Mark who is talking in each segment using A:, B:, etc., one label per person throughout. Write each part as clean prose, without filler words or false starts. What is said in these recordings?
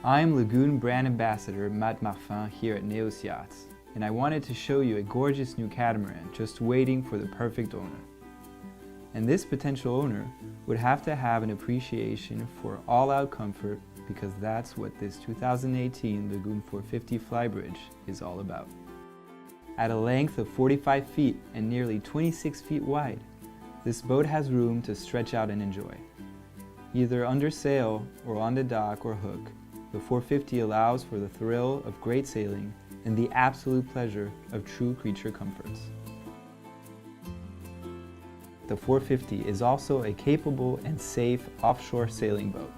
A: I'm Lagoon brand ambassador Matt Marfin here at Naos Yachts, and I wanted to show you a gorgeous new catamaran just waiting for the perfect owner. And this potential owner would have to have an appreciation for all-out comfort, because that's what this 2018 Lagoon 450 Flybridge is all about. At a length of 45 feet and nearly 26 feet wide, this boat has room to stretch out and enjoy. Either under sail or on the dock or hook, the 450 allows for the thrill of great sailing and the absolute pleasure of true creature comforts. The 450 is also a capable and safe offshore sailing boat.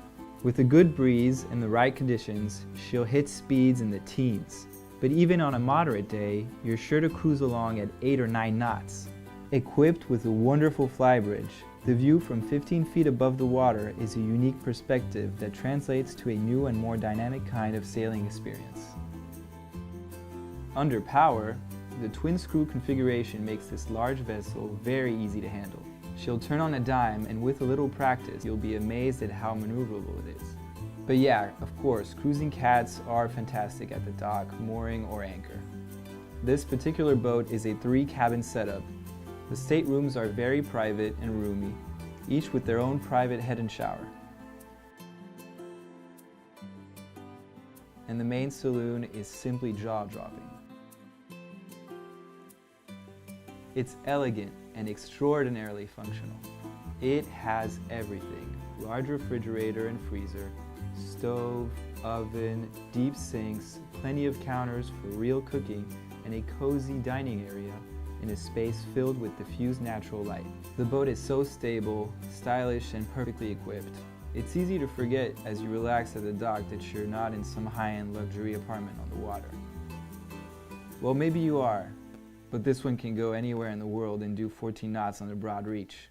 A: With a good breeze and the right conditions, she'll hit speeds in the teens. But even on a moderate day, you're sure to cruise along at 8 or 9 knots. Equipped with a wonderful flybridge, the view from 15 feet above the water is a unique perspective that translates to a new and more dynamic kind of sailing experience. Under power, the twin screw configuration makes this large vessel very easy to handle. She'll turn on a dime, and with a little practice, you'll be amazed at how maneuverable it is. But yeah, of course, cruising cats are fantastic at the dock, mooring, or anchor. This particular boat is a 3-cabin setup. The staterooms are very private and roomy, each with their own private head and shower. And the main saloon is simply jaw-dropping. It's elegant and extraordinarily functional. It has everything: large refrigerator and freezer, stove, oven, deep sinks, plenty of counters for real cooking, and a cozy dining area in a space filled with diffused natural light. The boat is so stable, stylish, and perfectly equipped. It's easy to forget as you relax at the dock that you're not in some high-end luxury apartment on the water. Well, maybe you are, but this one can go anywhere in the world and do 14 knots on the broad reach.